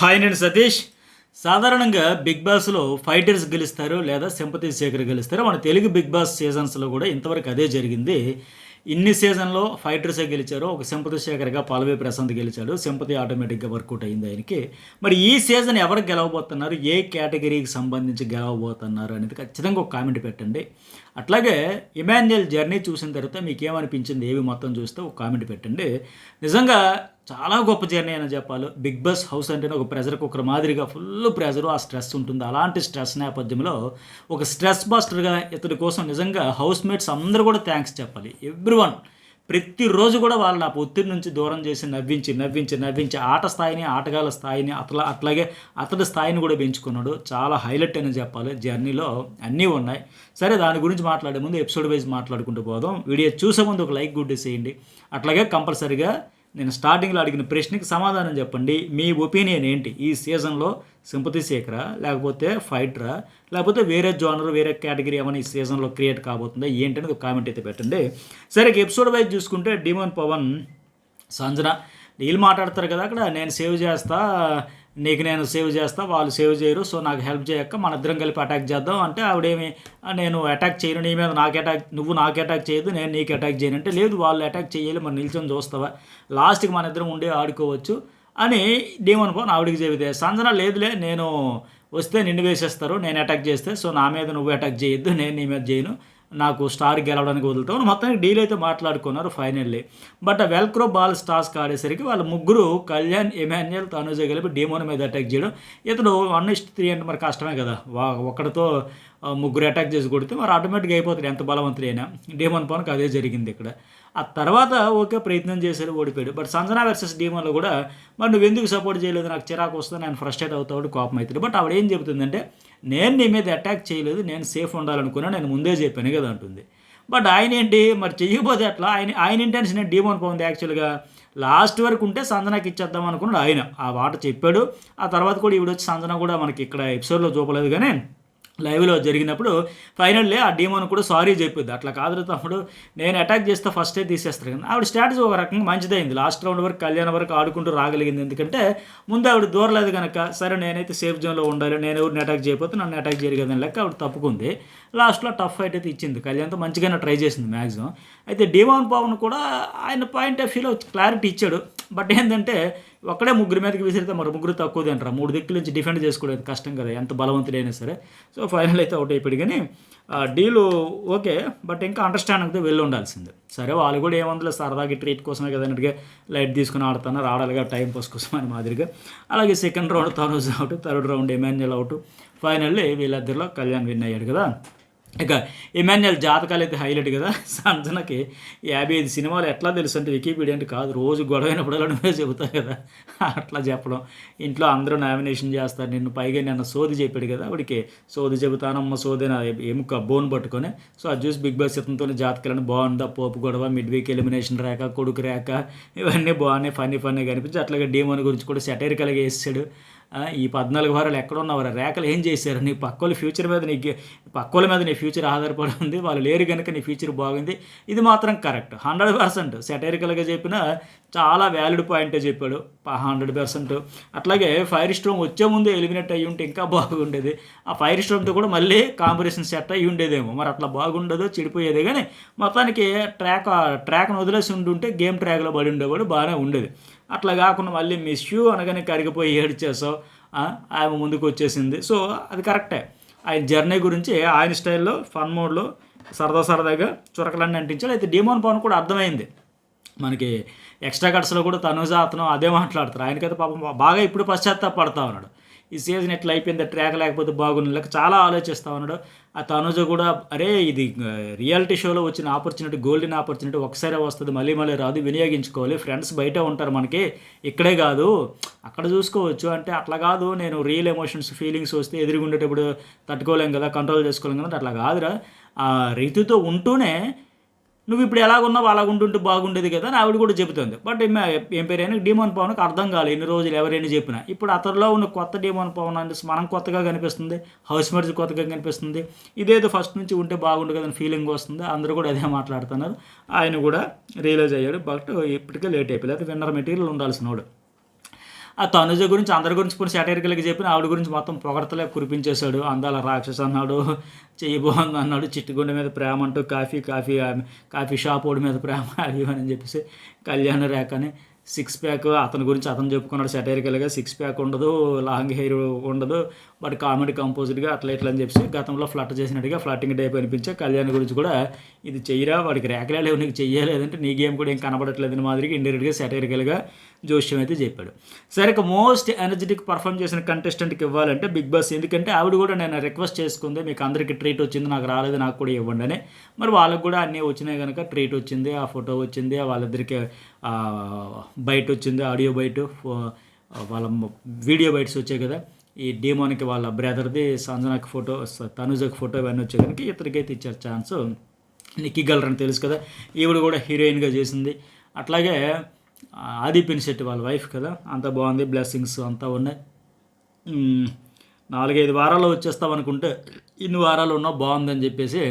Hi నేను సతీష్. సాధారణంగా big బాస్‌లో ఫైటర్స్ గెలుస్తారు లేదా సింపతి శేఖర్ గెలుస్తారు. మన తెలుగు బిగ్ బాస్ సీజన్స్‌లో కూడా ఇంతవరకు అదే జరిగింది. ఇన్ని సీజన్‌లో ఫైటర్సే గెలిచారు. ఒక సింపతి శేఖర్‌గా పల్లవి ప్రశాంత్ గెలిచాడు. సింపతి ఆటోమేటిక్‌గా వర్కౌట్ అయింది ఆయనకి. మరి ఈ సీజన్ ఎవరు గెలవబోతున్నారు? ఏ కేటగిరీకి సంబంధించి గెలవబోతున్నారు అనేది ఖచ్చితంగా ఒక కామెంట్ పెట్టండి. అట్లాగే ఇమాన్యుయల్ జర్నీ చూసిన తర్వాత మీకేమనిపించింది? ఏవి మొత్తం చూస్తే ఒక కామెంట్ పెట్టండి. నిజంగా చాలా గొప్ప జర్నీ అని చెప్పాలి. బిగ్ బాస్ హౌస్ అంటేనే ఒక ప్రెషర్ కుక్కర్ మాదిరిగా ఫుల్ ప్రెషరు, ఆ స్ట్రెస్ ఉంటుంది. అలాంటి స్ట్రెస్ నేపథ్యంలో ఒక స్ట్రెస్ బస్టర్‌గా ఇతడి కోసం నిజంగా హౌస్ మేట్స్ అందరూ కూడా థాంక్స్ చెప్పాలి. ఎవ్రీవన్ ప్రతిరోజు కూడా వాళ్ళని ఆ ఒత్తిడి నుంచి దూరం చేసి నవ్వించి ఆట స్థాయిని, ఆటగాళ్ళ స్థాయిని అట్లాగే అతడి స్థాయిని కూడా పెంచుకున్నాడు. చాలా హైలైట్ అని చెప్పాలి. జర్నీలో అన్నీ ఉన్నాయి. సరే, దాని గురించి మాట్లాడే ముందు ఎపిసోడ్ వైజ్ మాట్లాడుకుంటూ పోదాం. వీడియో చూసే ముందు ఒక లైక్ గుద్దేసేయండి. అట్లాగే కంపల్సరీగా నేను స్టార్టింగ్లో అడిగిన ప్రశ్నకి సమాధానం చెప్పండి. మీ ఒపీనియన్ ఏంటి? ఈ సీజన్లో సింపతి శేఖరా, లేకపోతే ఫైటరా, లేకపోతే వేరే జోనర్, వేరే కేటగిరీ ఏమైనా ఈ సీజన్లో క్రియేట్ కాబోతుందా ఏంటనేది ఒక కామెంట్ అయితే పెట్టండి. సరే, ఎపిసోడ్ వైజ్ చూసుకుంటే డిమోన్ పవన్, సంజన వీళ్ళు మాట్లాడతారు కదా అక్కడ, నేను సేవ్ చేస్తా, నీకు నేను సేవ్ చేస్తా, వాళ్ళు సేవ్ చేయరు, సో నాకు హెల్ప్ చేయక్క, మన ఇద్దరం కలిపి అటాక్ చేద్దాం అంటే ఆవిడేమి, నేను అటాక్ చేయను, నీ మీద నాకు అటాక్, నువ్వు నాకు అటాక్ చేయదు, నేను నీకు అటాక్ చేయను అంటే, లేదు వాళ్ళు అటాక్ చేయాలి, మరి నిల్చొని చూస్తావా, లాస్ట్కి మన ఇద్దరం ఉండి ఆడుకోవచ్చు అని డీమన్ పవన్ ఆవిడికి చెబితే, సంజన లేదులే, నేను వస్తే నిన్ను వేసేస్తారు నేను అటాక్ చేస్తే, సో నా మీద నువ్వు అటాక్ చేయొద్దు, నేను నీ మీద చేయను, నాకు స్టార్ గెలవడానికి వదులుతాం మొత్తానికి డీల్ అయితే మాట్లాడుకున్నారు finally. But velcro ball task ఆడేసరికి వాళ్ళ ముగ్గురు, కళ్యాణ్, ఎమాన్యుయల్, తనుజ కలిపి డీమోన్ మీద అటాక్ చేయడం, ఇతడు 1:3 అంటే మరి కష్టమే కదా, ఒక్కడితో ముగ్గురు అటాక్ చేసి కొడితే మరి ఆటోమేటిక్గా అయిపోతాడు ఎంత బలవంతుడైనా. డీమోన్ పవన్కి అదే జరిగింది ఇక్కడ. ఆ తర్వాత ఓకే ప్రయత్నం చేశారు, ఓడిపోయాడు. బట్ సంజనా వర్సెస్ డీమోన్లో కూడా మరి నువ్వు ఎందుకు సపోర్ట్ చేయలేదు, నాకు చిరాకు వస్తుంది, నేను ఫ్రస్ట్రేట్ అవుతాడు, కోపం అవుతాడు. బట్ ఆవిడ ఏం చెబుతుందంటే, నేను నీ మీద అటాక్ చేయలేదు, నేను సేఫ్ ఉండాలనుకున్నా, నేను ముందే చెప్పాను కదా అంటుంది. బట్ ఆయన ఏంటి మరి చెయ్యకపోతే ఎట్లా? ఆయన ఇంటెన్షన్ ఏంటి? డీమోన్ పవన్ యాక్చువల్గా లాస్ట్ వరకు ఉంటే సంజనాకి ఇచ్చేద్దాం అనుకున్నాడు ఆయన. ఆ మాట చెప్పాడు. ఆ తర్వాత కూడా ఈవిడ వచ్చి సంజన కూడా మనకి ఇక్కడ ఎపిసోడ్లో చూపలేదు కానీ లైవ్లో జరిగినప్పుడు ఫైనల్లీ ఆ డీమోన్ కూడా సారీ చెప్పిద్ది, అట్లా కాదు తమ్ముడు, నేను అటాక్ చేస్తే ఫస్టే తీసేస్తారు కదా. ఆవిడ స్ట్రాటజీ ఒక రకంగా మంచిదైంది. లాస్ట్ రౌండ్ వరకు కళ్యాణ్ వరకు ఆడుకుంటూ రాగలిగింది. ఎందుకంటే ముందు ఆవిడ దూరలేదు కనుక, సరే నేనైతే సేఫ్ జోన్లో ఉండాలి, నేను ఎవరిని అటాక్ చేయకపోతే నన్ను అటాక్ చేయరు కదా లెక్క ఆవిడ తప్పుకుంది. లాస్ట్లో టఫ్ ఫైట్ అయితే ఇచ్చింది, కళ్యాణ్తో మంచిగానే ట్రై చేసింది మ్యాక్సిమం. అయితే డీమోన్ పవన్ కూడా ఆయన పాయింట్ ఆఫ్ వ్యూలో క్లారిటీ ఇచ్చాడు. బట్ ఏంటంటే ఒక్కడే ముగ్గురు మీదకి విసిరితే మరి ముగ్గురు తక్కువది అంటారు, 3 దిక్కుల నుంచి డిఫెండ్ చేసుకోవడం కష్టం కదా ఎంత బలవంతుడైనా సరే. సో ఫైనల్ అయితే అవుట్ అయిపోయాడు. కానీ డీలు ఓకే, బట్ ఇంకా అండర్స్టాండింగ్తో వెళ్ళి ఉండాల్సిందే. సరే, వాళ్ళు కూడా ఏమందులో సరదాగా ట్రీట్ కోసమే కదా అన్నట్టుగా లైట్ తీసుకుని ఆడుతున్నారు, ఆడాలిగా టైం పాస్ కోసం అని మాదిరిగా. అలాగే second round Tanuj out, third round Emmanuel out, finally వీళ్ళిద్దరిలో కళ్యాణ్ విన్ అయ్యాడు కదా. ఇక ఎమాన్యుయల్ జాతకాలు అయితే హైలైట్ కదా. సంజనకి 55 సినిమాలు ఎట్లా తెలుసు అంటే వికీపీడియా అంటే కాదు, రోజు గొడవైనప్పుడల్లా నువ్వే చెబుతావు కదా, అట్లా చెప్పడం. ఇంట్లో అందరూ నామినేషన్ చేస్తారు నిన్ను, పైగా నిన్న సోది చెప్పాడు కదా ఆవిడికి, సోది చెబుతానమ్మ సోది నా ఎముక బోన్ పట్టుకొని. సో అది చూసి బిగ్ బాస్ ఇతనితోనే జాతకాలను బాగుందా, పోపు గొడవ, మిడ్ వీక్ ఎలిమినేషన్ రేఖ, కొడుకు రేఖ, ఇవన్నీ బాగున్నాయి, ఫన్నీగా కనిపించి. అట్లాగే డీమోన్ గురించి కూడా సెటైరికల్గా వేసాడు. ఈ 14 వారాలు ఎక్కడున్నవారు, రేఖలు ఏం చేశారు, నీ పక్కోళ్ళ ఫ్యూచర్ మీద పక్కోళ్ళ మీద నీ ఫ్యూచర్ ఆధారపడి ఉంది, వాళ్ళు లేరు కనుక నీ ఫ్యూచర్ బాగుంది, ఇది మాత్రం కరెక్ట్ 100%. సెటైరికల్గా చెప్పిన చాలా వ్యాలిడ్ పాయింటే చెప్పాడు 100%. అట్లాగే ఫైర్ స్ట్రోమ్ వచ్చే ముందే ఎలిమినేట్ అయ్యి ఉంటే ఇంకా బాగుండేది. ఆ ఫైర్ స్ట్రోమ్తో కూడా మళ్ళీ కాంపిటీషన్ సెట్ అయ్యి ఉండేదేమో, మరి అట్లా బాగుండదో చెడిపోయేదే. కానీ మొత్తానికి ట్రాక్ను వదిలేసి ఉంటుంటే గేమ్ ట్రాక్లో పడి ఉండేవాడు, బాగానే ఉండేది. అట్లా కాకుండా మళ్ళీ మిస్ యూ అనగానే కరిగిపోయి ఏడ్చేసావు, ఆమె ముందుకు వచ్చేసింది. సో అది కరెక్టే. ఆయన జర్నీ గురించి ఆయన స్టైల్లో ఫన్ మోడ్లో సరదాగా చురకలన్నీ అంటించాడు. అయితే డీమోన్ పవన్ కూడా అర్థమైంది మనకి. ఎక్స్ట్రా కట్స్లో కూడా తనుజ అతను అదే మాట్లాడతారు. ఆయనకైతే పాపం బాగా ఇప్పుడు పశ్చాత్తాపడతా ఉన్నాడు. ఈ సీజన్ ఎట్లా అయిపోయింది, ట్రాక్ లేకపోతే బాగుంది లేక చాలా ఆలోచిస్తూ ఉన్నాడు. ఆ తనుజ కూడా అరే ఇది రియాలిటీ షోలో వచ్చిన ఆపర్చునిటీ, గోల్డెన్ ఆపర్చునిటీ, ఒకసారి వస్తుంది, మళ్ళీ రాదు, వినియోగించుకోవాలి. ఫ్రెండ్స్ బయట ఉంటారు మనకి, ఇక్కడే కాదు అక్కడ చూసుకోవచ్చు అంటే, అట్లా కాదు, నేను రియల్ ఎమోషన్స్ ఫీలింగ్స్ వస్తే ఎదురుగుండేటప్పుడు తట్టుకోలేం కదా, కంట్రోల్ చేసుకోలేం కదా, అట్లా కాదురా, ఆ రీతితో ఉంటూనే నువ్వు ఇప్పుడు ఎలాగున్నావు అలాగుంటుంటే బాగుండేది కదా అని ఆవిడ కూడా చెబుతుంది. బట్ ఏం పేరైనా డీమోన్ పవన్కి అర్థం కాలేదు ఎన్ని రోజులు ఎవరైనా చెప్పినా. ఇప్పుడు అతనిలో ఉన్న కొత్త డీమోన్ పవన్ అంటే మనం కొత్తగా కనిపిస్తుంది, హౌస్ మేట్స్ కొత్తగా కనిపిస్తుంది, ఇదేదో ఫస్ట్ నుంచి ఉంటే బాగుండు కదని ఫీలింగ్ వస్తుంది. అందరూ కూడా అదే మాట్లాడుతున్నారు. ఆయన కూడా రియలైజ్ అయ్యాడు. బట్ ఇప్పటికే లేట్ అయిపోయి, అయితే విన్నర్ మెటీరియల్ ఉండాల్సినోడు. ఆ తనుజ గురించి అందరి గురించి కూడా సాటైరికల్గా చెప్పిన ఆవిడ గురించి మొత్తం పొగడతలే కురిపించేశాడు. అందాల రాక్షస్ అన్నాడు, చెయ్యి బాగుంది అన్నాడు, చిట్టుగుండె మీద ప్రేమ అంటూ కాఫీ షాప్ ఓడి మీద ప్రేమ అవి అని చెప్పేసి కళ్యాణ రేఖ అని సిక్స్ ప్యాక్ అతని గురించి అతను చెప్పుకున్నాడు సాటైరికల్గా. సిక్స్ ప్యాక్ ఉండదు, లాంగ్ హెయిర్ ఉండదు, బట్ కామెడీ కంపోజ్డ్గా అట్లా ఇట్లా అని చెప్పేసి గతంలో ఫ్లట్ చేసినట్టుగా ఫ్లట్టింగ్ టైప్ అనిపించే కళ్యాణ్ గురించి కూడా ఇది చెయ్యరా, వాడికి రేఖలే లేవు, నీకు చెయ్యలేదంటే నీ గేమ్ కూడా ఏం కనబడట్లేదని మాదిరిగా ఇండైరెక్ట్గా సాటైరికల్గా జోష్యం అయితే చెప్పాడు. సరే ఇక మోస్ట్ ఎనర్జెటిక్ పర్ఫామ్ చేసిన కంటెస్టెంట్కి ఇవ్వాలంటే బిగ్ బాస్, ఎందుకంటే ఆవిడ కూడా నేను రిక్వెస్ట్ చేసుకుంది, మీకు అందరికీ ట్రీట్ వచ్చింది, నాకు రాలేదు, నాకు కూడా ఇవ్వండి అని. మరి వాళ్ళకు కూడా అన్నీ వచ్చినాయి కనుక ట్రీట్ వచ్చింది, ఆ ఫోటో వచ్చింది, వాళ్ళిద్దరికి బయట వచ్చింది, ఆడియో బయట, వాళ్ళ వీడియో బైట్స్ వచ్చాయి కదా, ఈ డీమోన్కి వాళ్ళ బ్రదర్ది, సంజనాకి ఫోటో, తనుజకి ఫోటో, ఇవన్నీ వచ్చాయి కనుక ఇతనికైతే ఇచ్చారు ఛాన్స్. నిక్కీ గలరని తెలుసు కదా, ఈవిడ కూడా హీరోయిన్గా చేసింది. అట్లాగే ఆది పినిశెట్టి వాళ్ళ వైఫ్ కదా, అంత బాగుంది, బ్లెస్సింగ్స్ అంతా ఉన్నాయి. 4-5 వారాల్లో వచ్చేస్తాం అనుకుంటే ఇన్ని వారాలు ఉన్నా బాగుందని చెప్పేసి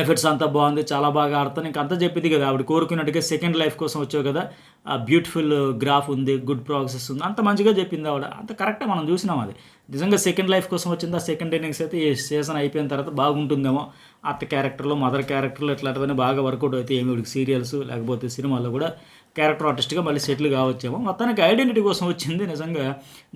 ఎఫర్ట్స్ అంతా బాగుంది, చాలా బాగా ఆడుతాను, ఇంక అంతా చెప్పింది కదా, ఆవిడ కోరుకున్నట్టుగా సెకండ్ లైఫ్ కోసం వచ్చావు కదా, ఆ బ్యూటిఫుల్ గ్రాఫ్ ఉంది, గుడ్ ప్రోగ్రెస్ ఉంది, అంత మంచిగా చెప్పింది ఆవిడ, అంత కరెక్టే, మనం చూసినాం. అది నిజంగా సెకండ్ లైఫ్ కోసం వచ్చింది. ఆ సెకండ్ ఇన్నింగ్స్ అయితే ఈ సీజన్ అయిపోయిన తర్వాత బాగుంటుందేమో, అత్త క్యారెక్టర్లో, మదర్ క్యారెక్టర్లో ఇట్లాంటివన్నీ బాగా వర్కౌట్ అయితే ఏమి సీరియల్స్ లేకపోతే సినిమాల్లో కూడా క్యారెక్టర్ ఆర్టిస్ట్గా మళ్ళీ సెటిల్ కావచ్చేమో. మొత్తానికి ఐడెంటిటీ కోసం వచ్చింది, నిజంగా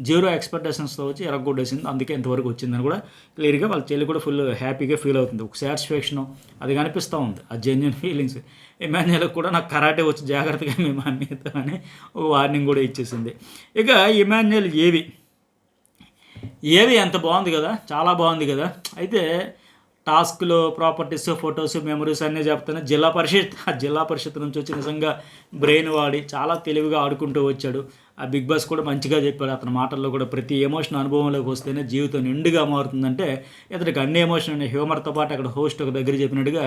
0 ఎక్స్పెక్టేషన్స్తో వచ్చి ఎరగొట్టేసింది, అందుకే ఇంతవరకు వచ్చిందని కూడా క్లియర్గా వాళ్ళ చెల్లి కూడా ఫుల్ హ్యాపీగా ఫీల్ అవుతుంది. ఒక సాటిస్ఫాక్షన్ అది కనిపిస్తూ ఉంది, ఆ జెన్యున్ ఫీలింగ్స్. ఇమాన్యుయల్కి కూడా నాకు కరాటే వచ్చి జాగ్రత్తగా మీ మమ్మీతో అని ఒక వార్నింగ్ కూడా ఇచ్చేసింది. ఇక ఇమాన్యుయల్ ఏవి ఎంత బాగుంది కదా, చాలా బాగుంది కదా. అయితే టాస్క్లు, ప్రాపర్టీస్, ఫొటోస్, మెమరీస్ అన్నీ చెప్తాను. జిల్లా పరిషత్ నుంచి వచ్చి నిజంగా బ్రెయిన్ వాడి చాలా తెలివిగా ఆడుకుంటూ వచ్చాడు. ఆ బిగ్ బాస్ కూడా మంచిగా చెప్పాడు, అతని మాటల్లో కూడా ప్రతి ఎమోషన్ అనుభవంలోకి వస్తేనే జీవితం నిండుగా మారుతుందంటే ఇతనికి అన్ని ఎమోషన్ ఉన్నాయి. హ్యూమర్తో పాటు అక్కడ హోస్ట్ ఒక దగ్గర చెప్పినట్టుగా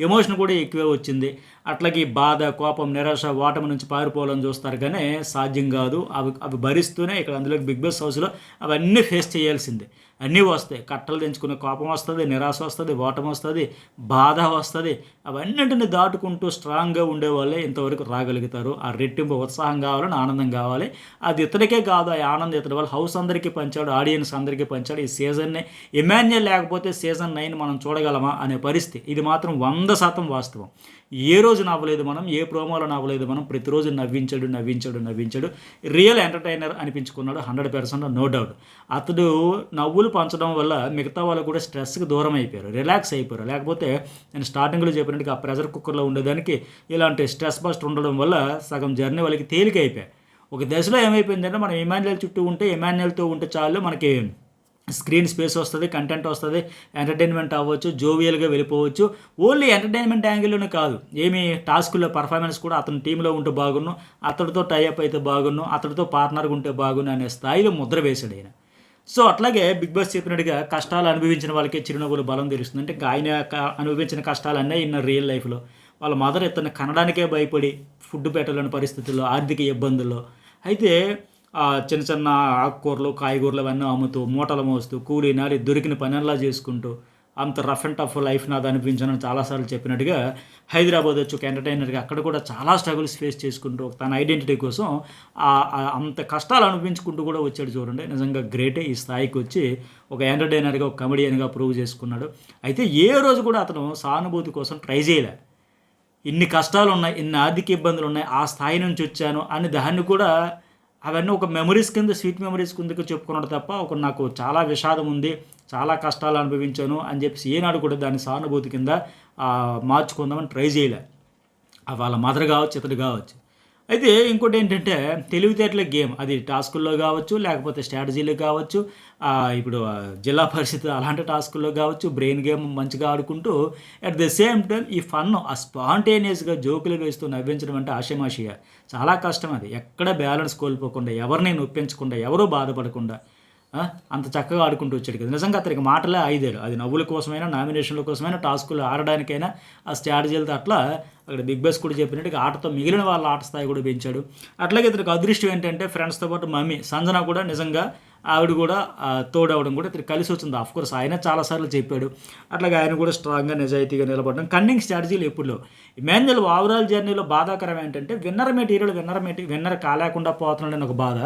ఎమోషన్ కూడా ఎక్కువే వచ్చింది. అట్లాగే బాధ, కోపం, నిరాశ, ఓటమి నుంచి పారిపోవాలని చూస్తారు కానీ సాధ్యం కాదు. అవి భరిస్తూనే ఇక్కడ అందులోకి బిగ్ బాస్ హౌస్లో అవన్నీ ఫేస్ చేయాల్సిందే. అన్నీ వస్తాయి, కట్టలు తెంచుకునే కోపం వస్తుంది, నిరాశ వస్తుంది, ఓటమి వస్తుంది, బాధ వస్తుంది. అవన్నింటిని దాటుకుంటూ స్ట్రాంగ్గా ఉండేవాళ్ళే ఇంతవరకు రాగలుగుతారు. ఆ రెట్టింపు ఉత్సాహం కావాలని, ఆనందం కావాలి. అది ఇతనికే కాదు, ఆ ఆనందం ఇతని వాళ్ళ హౌస్ అందరికీ పంచాడు, ఆడియన్స్ అందరికీ పంచాడు. ఈ సీజన్ని ఇమాన్యుయల్ లేకపోతే సీజన్ 9 మనం చూడగలమా అనే పరిస్థితి. ఇది మాత్రం 100% వాస్తవం. ఏ రోజు నవ్వలేదు మనం, ఏ ప్రోమోలో నవ్వలేదు మనం, ప్రతిరోజు నవ్వించాడు. రియల్ ఎంటర్టైనర్ అనిపించుకున్నాడు 100%, నో డౌట్. అతడు నవ్వులు పంచడం వల్ల మిగతా వాళ్ళు కూడా స్ట్రెస్కి దూరం అయిపోయారు, రిలాక్స్ అయిపోయారు. లేకపోతే నేను స్టార్టింగ్లో చెప్పినట్టుగా ఆ ప్రెషర్ కుక్కర్లో ఉండేదానికి ఇలాంటి స్ట్రెస్ బస్టర్ ఉండడం వల్ల సగం జర్నీ వాళ్ళకి తేలిక అయిపోయాయి. ఒక దశలో ఏమైపోయిందంటే మనం ఇమాన్యుయల్ చుట్టూ ఉంటే, ఇమాన్యుయల్తో ఉంటే చాలు, మనకి స్క్రీన్ స్పేస్ వస్తుంది, కంటెంట్ వస్తుంది, ఎంటర్టైన్మెంట్ అవ్వచ్చు, జోవియల్గా వెళ్ళిపోవచ్చు. ఓన్లీ ఎంటర్టైన్మెంట్ యాంగిల్లోనే కాదు, ఏమి టాస్కుల్లో పర్ఫార్మెన్స్ కూడా అతని టీంలో ఉంటే బాగున్ను, అతడితో టైఅప్ అయితే బాగున్ను, అతడితో పార్ట్నర్గా ఉంటే బాగున్ను అనే స్థాయిలో ముద్ర వేశాడు ఆయన. సో అట్లాగే బిగ్ బాస్ చెప్పినట్టుగా కష్టాలు అనుభవించిన వాళ్ళకి చిరునవ్వులు బలం తెలుస్తుంది. అంటే ఆయన అనుభవించిన కష్టాలన్నీ ఇన్న రియల్ లైఫ్లో వాళ్ళ మదర్ ఇతన్ని కనడానికే భయపడి ఫుడ్ పెట్టలేని పరిస్థితుల్లో, ఆర్థిక ఇబ్బందుల్లో అయితే చిన్న చిన్న ఆకుకూరలు, కాయగూరలు అవన్నీ అమ్ముతూ, మూటలు మోస్తూ, కూలీ నాలి దొరికిన పనిలా చేసుకుంటూ అంత రఫ్ అండ్ టఫ్ లైఫ్ నాది అనిపించానని చాలాసార్లు చెప్పినట్టుగా హైదరాబాద్ వచ్చి ఒక ఎంటర్టైనర్గా అక్కడ కూడా చాలా స్ట్రగుల్స్ ఫేస్ చేసుకుంటూ తన ఐడెంటిటీ కోసం అంత కష్టాలు అనిపించుకుంటూ కూడా వచ్చాడు. చూడండి, నిజంగా గ్రేటే. ఈ స్థాయికి వచ్చి ఒక ఎంటర్టైనర్గా, ఒక కమెడియన్గా ప్రూవ్ చేసుకున్నాడు. అయితే ఏ రోజు కూడా అతను సానుభూతి కోసం ట్రై చేయలే. ఇన్ని కష్టాలు ఉన్నాయి, ఇన్ని ఆర్థిక ఇబ్బందులు ఉన్నాయి, ఆ స్థాయి నుంచి వచ్చాను అని దాన్ని కూడా అవన్నీ ఒక మెమరీస్ కింద, స్వీట్ మెమరీస్ కిందకు చెప్పుకున్నాడు తప్ప నాకు చాలా విషాదం ఉంది, చాలా కష్టాలు అనుభవించాను అని చెప్పేసి ఏనాడు కూడా దాన్ని సానుభూతి కింద మార్చుకుందామని ట్రై చేయలే. వాళ్ళ మదర్ కావచ్చు, ఇతడు కావచ్చు. అయితే ఇంకోటి ఏంటంటే తెలివితేటల గేమ్, అది టాస్కుల్లో కావచ్చు, లేకపోతే స్ట్రాటజీలో కావచ్చు, ఇప్పుడు జిల్లా పరిషత్ అలాంటి టాస్కుల్లో కావచ్చు, బ్రెయిన్ గేమ్ మంచిగా ఆడుకుంటూ అట్ ద సేమ్ టైం ఈ ఫన్, ఆ స్పాంటేనియస్గా జోకులు వేస్తూ నవ్వించడం అంటే ఆషమాషిగా చాలా కష్టం. అది ఎక్కడ బ్యాలెన్స్ కోల్పోకుండా, ఎవరిని నొప్పించకుండా, ఎవరూ బాధపడకుండా అంత చక్కగా ఆడుకుంటూ వచ్చాడు కదా. నిజంగా అతనికి మాటలే ఆయుధాలు. అది నవ్వుల కోసమైనా, నామినేషన్ల కోసమైనా, టాస్కులు ఆడడానికైనా ఆ స్ట్రాటజీలతో అట్లా అక్కడ బిగ్ బాస్ కూడా చెప్పినట్టుగా ఆటతో మిగిలిన వాళ్ళ ఆట స్థాయి కూడా పెంచాడు. అట్లాగే ఇతనికి అదృష్టం ఏంటంటే ఫ్రెండ్స్తో పాటు మమ్మీ సంజన కూడా నిజంగా ఆవిడ కూడా తోడవడం కూడా ఇతను కలిసి వచ్చింది. ఆఫ్కోర్స్ ఆయన చాలాసార్లు చెప్పాడు. అట్లాగే ఆయన కూడా స్ట్రాంగ్గా నిజాయితీగా నిలబడడం కన్నింగ్ స్ట్రాటజీలు ఎప్పుడులో. ఇమాన్యుయల్ ఓవరాల్ జర్నీలో బాధాకరం ఏంటంటే విన్నర్ కాలేకుండా పోతున్నాడని ఒక బాధ.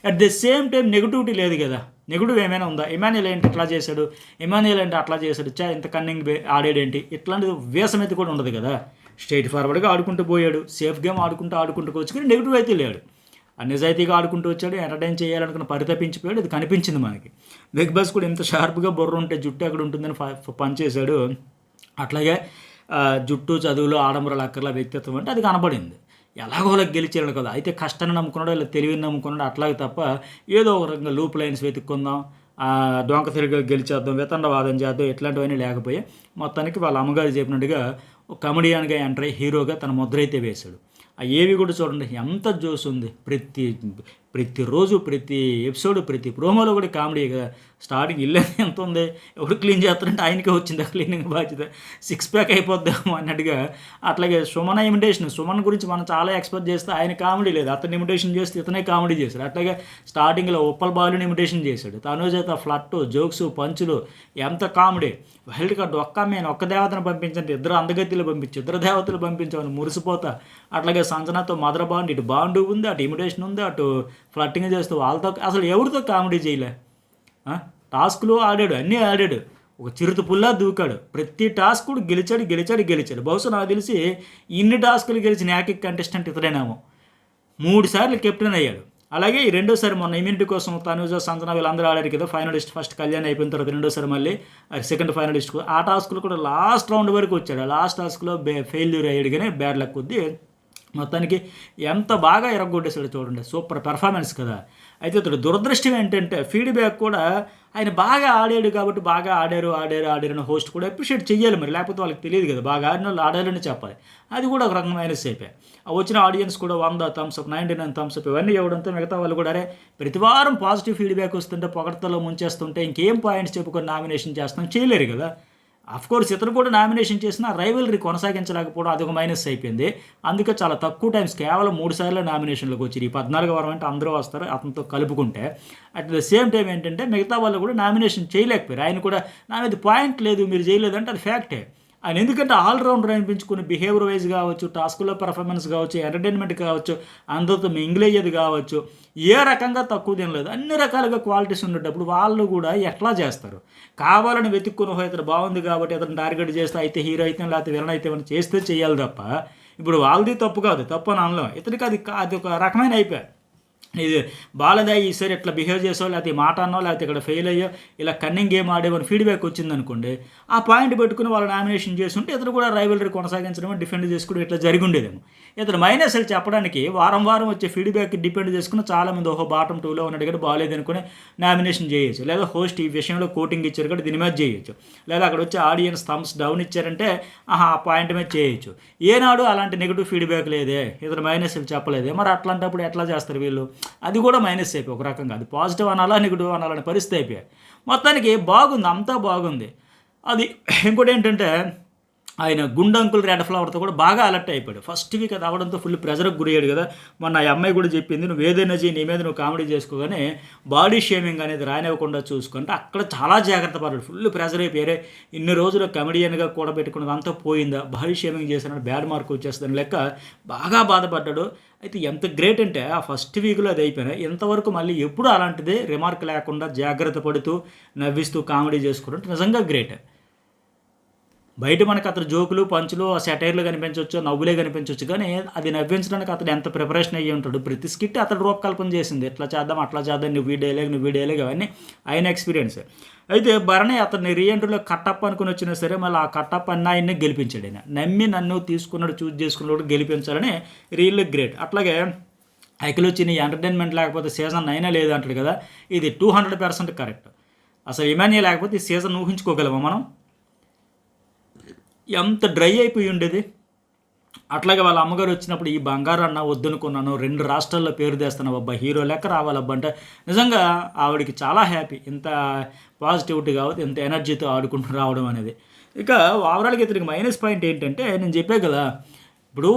At the same time negativity లేదు కదా. నెగిటివ్ ఏమైనా ఉందా? ఇమాన్యుయల్ ఏంటి ఇట్లా చేశాడు, ఇమాన్యుయల్ ఏంటి అట్లా చేశాడు, ఇంత కన్నింగ్ ఆడేడేంటి, ఇట్లాంటి వేసం అయితే కూడా ఉండదు కదా. స్ట్రైట్ ఫార్వర్డ్గా ఆడుకుంటూ పోయాడు, సేఫ్ గేమ్ ఆడుకుంటూ వచ్చి కానీ నెగిటివ్ అయితే లేడు. నిజాయితీగా ఆడుకుంటూ వచ్చాడు, ఎంటర్టైన్ చేయాలనుకున్న పరితపించిపోయాడు. ఇది కనిపించింది మనకి. బిగ్ బాస్ కూడా ఇంత షార్ప్గా బుర్ర ఉంటే జుట్టు ఎక్కడ ఉంటుందని పనిచేశాడు. అట్లాగే జుట్టు, చదువులో ఆడంబరాలు అక్కర్ల వ్యక్తిత్వం అంటే అది కనబడింది. ఎలాగోలా గెలిచాడు కదా. అయితే కష్టాన్ని నమ్ముకున్నాడు, ఇలా తెలివిని నమ్ముకున్నాడు. అట్లాగే తప్ప ఏదో ఒక రకంగా లూప్ లైన్స్ వెతుక్కుందాం, డొంక తిరిగి గెలిచేద్దాం, వితండవాదం చేద్దాం, ఇట్లాంటివన్నీ లేకపోయి మొత్తానికి వాళ్ళ అమ్మగారు చెప్పినట్టుగా ఒక కమెడియన్గా ఎంటర్ అయ్యి హీరోగా తన ముద్ర అయితే వేశాడు. ఏవి కూడా చూడండి ఎంత జోస్ ఉంది. ప్రతిరోజు ప్రతి ఎపిసోడ్ ప్రతి ప్రోమోలో కూడా కామెడీ కదా. స్టార్టింగ్ ఇల్లు ఎంత ఉంది, ఎవరు క్లీన్ చేస్తారంటే ఆయనకే వచ్చింది క్లీనింగ్ బాధ్యత. 6 ప్యాక్ అయిపోద్దాము అన్నట్టుగా. అట్లాగే సుమన్ ఇమిటేషన్, సుమన్ గురించి మనం చాలా ఎక్స్పెక్ట్ చేస్తే ఆయన కామెడీ లేదు, అతను ఇమిటేషన్ చేస్తే ఇతనే కామెడీ చేశాడు. అట్లాగే స్టార్టింగ్లో ఉప్పల్ బాలుని ఇమిటేషన్ చేశాడు. తనుజ్ అయితే ఫ్లట్, జోక్స్, పంచులు ఎంత కామెడీ. వైల్డ్ కార్డ్ ఒక్క దేవతను పంపించండి, ఇద్దరు అందగత్తులు పంపించి ఇద్దరు దేవతలు పంపించామని మురిసిపోతా. అట్లాగే సంజనాతో మదర్ బాండ్, ఇటు బాండ్ ఉంది, అటు ఇమిటేషన్ ఉంది, అటు ఫ్లట్టింగ్ చేస్తూ వాళ్ళతో అసలు ఎవరితో కామెడీ చేయలే. టాస్క్లు ఆడాడు, అన్నీ ఆడాడు, ఒక చిరుత పుల్లా దూకాడు. ప్రతి టాస్క్ కూడా గెలిచాడు. బహుశా నాకు తెలిసి ఇన్ని టాస్కులు గెలిచిన ఏకైక కంటెస్టెంట్ ఇతడేనేమో. 3 సార్లు కెప్టెన్ అయ్యాడు. అలాగే ఈ రెండోసారి మొన్న ఇమ్యూనిటీ కోసం తనుజ, సంజన వీళ్ళందరూ ఆడారు కదా ఫైనలిస్ట్. ఫస్ట్ కళ్యాణ్ అయిపోయిన తర్వాత రెండోసారి మళ్ళీ సెకండ్ ఫైనలిస్ట్. ఆ టాస్క్లు కూడా లాస్ట్ రౌండ్ వరకు వచ్చాడు. లాస్ట్ టాస్క్లో ఫెయిల్యూర్ అయ్యాడు, కానీ బ్యాడ్ లక్ కొద్దీ మొత్తానికి ఎంత బాగా ఎరగొట్టేసాడు చూడండి. సూపర్ పెర్ఫార్మెన్స్ కదా. అయితే ఇతడు దురదృష్టం ఏంటంటే ఫీడ్బ్యాక్ కూడా ఆయన బాగా ఆడాడు కాబట్టి బాగా ఆడారని హోస్ట్ కూడా అప్రిషియేట్ చేయాలి మరి, లేకపోతే వాళ్ళకి తెలియదు కదా. బాగా ఆడిన వాళ్ళు ఆడారని చెప్పాలి. అది కూడా ఒక రకమైన సేపే. వచ్చిన ఆడియన్స్ కూడా 100 థమ్స్అప్, 99 థమ్స్అప్ ఇవన్నీ ఇవ్వడంతో మిగతా వాళ్ళు కూడా అరే ప్రతి వారం పాజిటివ్ ఫీడ్బ్యాక్ వస్తుంటే పొగడతలో ముంచేస్తుంటే ఇంకేం పాయింట్స్ చెప్పుకొని నామినేషన్ చేస్తాం చేయలేరు కదా. అఫ్కోర్స్ ఇతను కూడా నామినేషన్ చేసిన రైవలరీ కొనసాగించలేకపోవడం అదొక మైనస్ అయిపోయింది. అందుకే చాలా తక్కువ టైమ్స్, కేవలం 3 సార్లు నామినేషన్లకు వచ్చి ఈ 14వ వారం అంటే అందరూ వస్తారు అతనితో కలుపుకుంటే. అట్ ద సేమ్ టైం ఏంటంటే మిగతా వాళ్ళు కూడా నామినేషన్ చేయలేకపోయారు. ఆయన కూడా నా మీద పాయింట్ లేదు మీరు చేయలేదంటే అది ఫ్యాక్టే. ఆయన ఎందుకంటే ఆల్రౌండర్ అనిపించుకుని బిహేవియర్ వైజ్ కావచ్చు, టాస్కుల్లో పెర్ఫార్మెన్స్ కావచ్చు, ఎంటర్టైన్మెంట్ కావచ్చు, అందరితో మింగిల్ అయ్యేది కావచ్చు, ఏ రకంగా తక్కువ తినలేదు. అన్ని రకాలుగా క్వాలిటీస్ ఉండేటప్పుడు వాళ్ళు కూడా ఎట్లా చేస్తారు? కావాలని వెతుక్కుని ఇతను బాగుంది కాబట్టి అతను టార్గెట్ చేస్తే అయితే హీరో అయితే లేకపోతే విలన్ అయితే చేస్తే చేయాలి తప్ప ఇప్పుడు వాళ్ళది తప్పు కాదు, తప్పు అని అనలేం. ఇతనికి అది ఒక రకమైన అయిపోయారు. ఇది బాలదా ఈసారి ఇట్లా బిహేవ్ చేసావు, లేకపోతే ఈ మాట అన్నావు, లేకపోతే ఇక్కడ ఫెయిల్ అయ్యో, ఇలా కన్నింగ్ గేమ్ ఆడేవని ఫీడ్బ్యాక్ వచ్చిందనుకోండి, ఆ పాయింట్ పెట్టుకుని వాళ్ళు నామినేషన్ చేస్తుంటే ఇతను కూడా రైవలరీ కొనసాగించడం, డిఫెండ్ చేసుకోవడం ఇట్లా జరిగి ఉండేదేమో. ఇతను మైనస్లు చెప్పడానికి వారం వచ్చే ఫీడ్బ్యాక్ డిపెండ్ చేసుకుని చాలామంది బాటం 2లో ఉన్నాడు కానీ బాగాలేదు అనుకుని నామినేషన్ చేయొచ్చు. లేదా హోస్ట్ ఈ విషయంలో కోటింగ్ ఇచ్చారు కాబట్టి దీని మీద చేయొచ్చు. లేదా అక్కడ వచ్చి ఆడియన్స్ థమ్స్ డౌన్ ఇచ్చారంటే ఆ పాయింట్ మీద చేయొచ్చు. ఏనాడు అలాంటి నెగిటివ్ ఫీడ్బ్యాక్ లేదే, ఇతను మైనస్లు చెప్పలేదే, మరి అట్లాంటప్పుడు ఎట్లా చేస్తారు వీళ్ళు? అది కూడా మైనస్ అయిపోయి ఒక రకంగా. అది పాజిటివ్ అనాలా నెగిటివ్ అనాలని పరిస్థితి అయిపోయాయి. మొత్తానికి బాగుంది, అంతా బాగుంది. అది ఇంకోటి ఏంటంటే ఆయన గుండంకుల్ రెడ్ ఫ్లవర్తో కూడా బాగా అలర్ట్ అయిపోయాడు. ఫస్ట్ వీక్ అది అవడంతో ఫుల్ ప్రెజర్కి గురయ్యాడు కదా. మొన్న ఆ అమ్మాయి కూడా చెప్పింది నువ్వు ఏదైనా చేయి, నీ మీద నువ్వు కామెడీ చేసుకోగానే బాడీ షేమింగ్ అనేది రానివ్వకుండా చూసుకుంటే అక్కడ చాలా జాగ్రత్త పడ్డాడు. ఫుల్ ప్రెజర్ అయిపోయారే, ఇన్ని రోజులు కమెడియన్గా కూడా పెట్టుకున్నది అంతా పోయిందా, బాడీ షేమింగ్ చేసినట్టు బ్యాడ్ మార్క్ వచ్చేస్తుందని లెక్క బాగా బాధపడ్డాడు. అయితే ఎంత గ్రేట్ అంటే ఆ ఫస్ట్ వీక్లో అది అయిపోయినా ఇంతవరకు మళ్ళీ ఎప్పుడు అలాంటిదే రిమార్క్ లేకుండా జాగ్రత్త పడుతూ నవ్విస్తూ కామెడీ చేసుకోవడం నిజంగా గ్రేట్. బయట మనకు అతను జోకులు, పంచులు, సెటైర్లు కనిపించవచ్చు, నవ్వులే కనిపించవచ్చు, కానీ అది నవ్వించడానికి అతడు ఎంత ప్రిపరేషన్ అయ్యి ఉంటాడు. ప్రతి స్కిట్ అతడు రూపకల్పన చేసింది, ఎట్లా చేద్దాం అట్లా చేద్దాం, నువ్వు వీడియోలేగా అవన్నీ ఆయన ఎక్స్పీరియన్స్. అయితే భరణి అతన్ని రీఎంట్రీలో కట్టప్ అనుకుని వచ్చినా సరే మళ్ళీ ఆ కట్టప్ అన్న ఆయన్ని గెలిపించాడు. ఆయన నమ్మి నన్ను తీసుకున్నాడు, చూజ్ చేసుకున్నాడు, గెలిపించాలని రియల్లీ గ్రేట్. అట్లాగే అఖిల్ వచ్చి నీ ఎంటర్టైన్మెంట్ లేకపోతే సీజన్ 9 లేదు అంటాడు కదా, ఇది 200% కరెక్ట్. అసలు ఇమాన్యుయల్ లేకపోతే ఈ సీజన్ ఊహించుకోగలమా మనం? ఎంత డ్రై అయిపోయి ఉండేది. అట్లాగే వాళ్ళ అమ్మగారు వచ్చినప్పుడు ఈ బంగారు అన్న వద్దనుకున్నాను, 2 రాష్ట్రాల్లో పేరు తెస్తున్నావు అబ్బా, హీరో లెక్క రావాలబ్బా అంటే నిజంగా ఆవిడకి చాలా హ్యాపీ. ఇంత పాజిటివిటీ కావచ్చు, ఇంత ఎనర్జీతో ఆడుకుంటూ రావడం అనేది. ఇక ఓవరాల్గా ఇతనికి మైనస్ పాయింట్ ఏంటంటే నేను చెప్పే కదా, ఇప్పుడు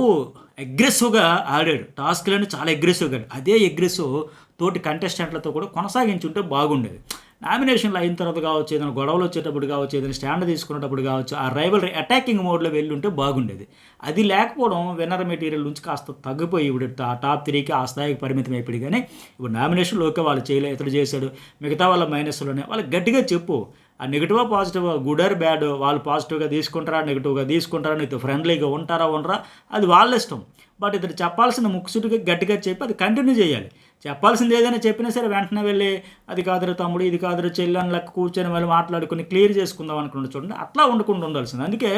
అగ్రెసివ్గా ఆడాడు, టాస్క్లను చాలా అగ్రెసివ్గా ఆడాడు. అదే అగ్రెసివ్ తోటి కంటెస్టెంట్లతో కూడా కొనసాగించుంటే బాగుండేది. నామినేషన్లు అయిన తర్వాత కావచ్చు, ఏదైనా గొడవలు వచ్చేటప్పుడు కావచ్చు, ఏదైనా స్టాండ్ తీసుకునేటప్పుడు కావచ్చు, ఆ రైవల్రీ అటాకింగ్ మోడ్లో వెళ్ళి ఉంటే బాగుండేది. అది లేకపోవడం విన్నర్ మెటీరియల్ నుంచి కాస్త తగ్గిపోయి ఇప్పుడు టాప్ 3కి ఆ స్థాయికి పరిమితం అయిపోయి. కానీ ఇప్పుడు నామినేషన్లో ఓకే వాళ్ళు చేయలే, ఇతడు చేశాడు, మిగతా వాళ్ళ మైనస్లోనే వాళ్ళకి గట్టిగా చెప్పు. ఆ నెగిటివా పాజిటివా, గుడ్ ఆర్ బ్యాడ్, వాళ్ళు పాజిటివ్గా తీసుకుంటారా నెగిటివ్గా తీసుకుంటారా, నీతో ఫ్రెండ్లీగా ఉంటారా ఉండరా, అది వాళ్ళ ఇష్టం. బట్ ఇతడు చెప్పాల్సిన ముక్కుసుటిగా గట్టిగా చెప్పి అది కంటిన్యూ చేయాలి. చెప్పాల్సింది ఏదైనా చెప్పినా సరే వెంటనే వెళ్ళి అది కాదురా తమ్ముడు, ఇది కాదురా చెల్లి అని లెక్క కూర్చొని మళ్ళీ మాట్లాడుకుని క్లియర్ చేసుకుందాం అనుకుంటే చూడండి, అట్లా ఉండకుండా ఉండాల్సింది. అందుకే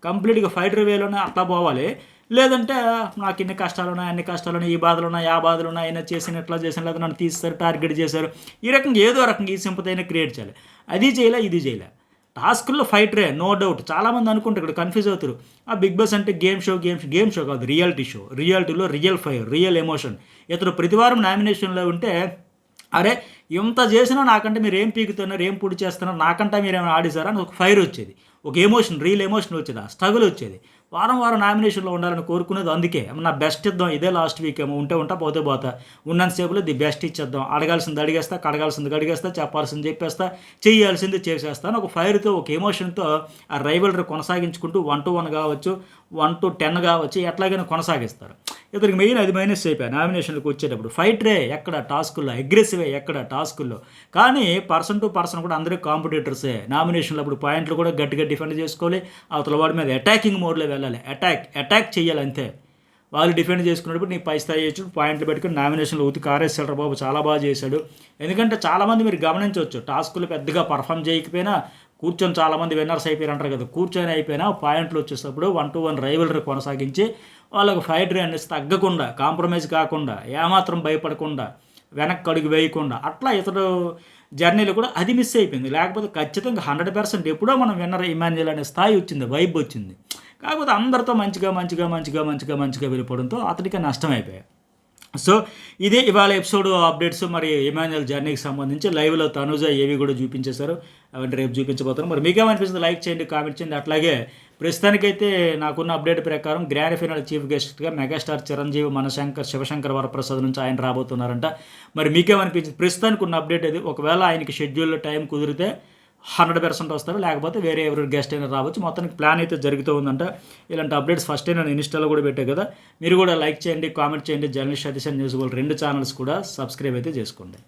కంప్లీట్గా ఫైటర్ వేలోనే అట్లా పోవాలి. లేదంటే నాకు ఇన్ని కష్టాలు ఉన్నాయి, అన్ని కష్టాలు ఉన్నాయి, ఈ బాధలు ఉన్నాయి, ఆ బాధలు ఉన్నాయి, అయినా చేసిన ఇట్లా చేసిన, లేదా నన్ను తీస్తారు, టార్గెట్ చేశారు, ఈ రకంగా ఏదో రకంగా ఈ సింపతి అయినా క్రియేట్ చేయాలి. అది చేయలే, ఇది చేయలే. టాస్కుల్లో ఫైటరే నో డౌట్. చాలామంది అనుకుంటారు, ఇక్కడ కన్ఫ్యూజ్ అవుతారు, ఆ బిగ్ బాస్ అంటే గేమ్ షో కాదు, రియాలిటీ షో. రియాలిటీలో రియల్ ఫైర్, రియల్ ఎమోషన్. ఇతడు ప్రతివారం నామినేషన్లో ఉంటే అరే ఇంత చేసినా నాకంటే మీరు ఏం పీకుతున్నారు, ఏం పొడి చేస్తున్నారు, నాకంటే మీరు ఏమైనా ఆడిసారా అని ఒక ఫైర్ వచ్చేది, ఒక ఎమోషన్, రియల్ ఎమోషన్ వచ్చేది, ఆ స్ట్రగుల్ వచ్చేది. వారం నామినేషన్లో ఉండాలని కోరుకునేది. అందుకే నా బెస్ట్ ఇద్దాం, ఇదే లాస్ట్ వీక్ ఏమో, ఉంటా పోతే పోతా, ఉన్నంతసేపులో ది బెస్ట్ ఇచ్చేద్దాం, అడగాల్సింది అడిగేస్తా, కడగాల్సింది కడిగేస్తా, చెప్పాల్సింది చెప్పేస్తా, చేయాల్సింది చేసేస్తాను, ఒక ఫైర్తో, ఒక ఎమోషన్తో ఆ రైవల్రీ కొనసాగించుకుంటూ 1-1 కావచ్చు, 1-10 కావచ్చు, ఎట్లాగైనా కొనసాగిస్తారు. ఇతనికి మెయిన్ అది మైనస్ అయిపోయాయి నామినేషన్లకు వచ్చేటప్పుడు. ఫైటరే ఎక్కడ టాస్కుల్లో, అగ్రెసివే ఎక్కడ టాస్కుల్లో. కానీ పర్సన్ టు పర్సన్ కూడా అందరూ కాంపిటీటర్సే. నామినేషన్లో అప్పుడు పాయింట్లు కూడా గట్టిగా డిఫెండ్ చేసుకోవాలి, అవతల వాడి మీద అటాకింగ్ మోడ్లో వెళ్ళాలి, అటాక్ చేయాలి అంతే. వాళ్ళు డిఫెండ్ చేసుకున్నప్పుడు నీ పై స్థాయి చేయొచ్చు, పాయింట్లు పెట్టుకుని నామినేషన్లో ఉతికి ఆరేస్తాడు బాబు, చాలా బాగా చేశాడు. ఎందుకంటే చాలామంది మీరు గమనించవచ్చు, టాస్కులు పెద్దగా పర్ఫామ్ చేయకపోయినా కూర్చొని చాలామంది విన్నర్స్ అయిపోయారు అంటారు కదా, కూర్చొని అయిపోయినా పాయింట్లు వచ్చేటప్పుడు 1-1 రైవల్రీ కొనసాగించి వాళ్ళకు ఫైటరీ అనేసి తగ్గకుండా, కాంప్రమైజ్ కాకుండా, ఏమాత్రం భయపడకుండా, వెనక్కి అడుగు వేయకుండా, అట్లా ఇతడు జర్నీలో కూడా అది మిస్ అయిపోయింది. లేకపోతే ఖచ్చితంగా 100% ఎప్పుడో మనం విన్నర్ ఇమాన్యుయల్ అనే స్థాయి వచ్చింది, వైబ్ వచ్చింది. కాకపోతే అందరితో మంచిగా వెళ్ళిపోవడంతో అతడికి నష్టం అయిపోయాయి. సో ఇదే ఇవాళ ఎపిసోడ్ అప్డేట్స్. మరి ఇమాన్యుయల్ జర్నీకి సంబంధించి లైవ్లో తనుజ ఏవి కూడా చూపించేశారు, అవన్నీ రేపు చూపించబోతారు. మరి మీకేమనిపిస్తుంది, లైక్ చేయండి, కామెంట్ చేయండి. అట్లాగే ప్రస్తుతానికైతే నాకున్న అప్డేట్ ప్రకారం గ్రాండ్ ఫినాల్ చీఫ్ గెస్ట్గా మెగాస్టార్ చిరంజీవి శివశంకర్ వరప్రసాద్ నుంచి ఆయన రాబోతున్నారంట. మరి మీకేమనిపించింది, ప్రస్తుతానికి ఉన్న అప్డేట్ అది. ఒకవేళ ఆయనకి షెడ్యూల్లో టైం కుదిరితే 100% వస్తారు, లేకపోతే వేరే ఎవరు గెస్ట్ అయినా రావచ్చు. మొత్తానికి ప్లాన్ అయితే జరుగుతూ ఉందంట. ఇలాంటి అప్డేట్స్ ఫస్ట్ నేను ఇన్స్టాలో కూడా పెట్టాను కదా, మీరు కూడా లైక్ చేయండి, కామెంట్ చేయండి. జర్నలిస్ట్ అడిషన్ న్యూస్ వాళ్ళు 2 ఛానల్స్ కూడా సబ్స్క్రైబ్ అయితే చేసుకోండి.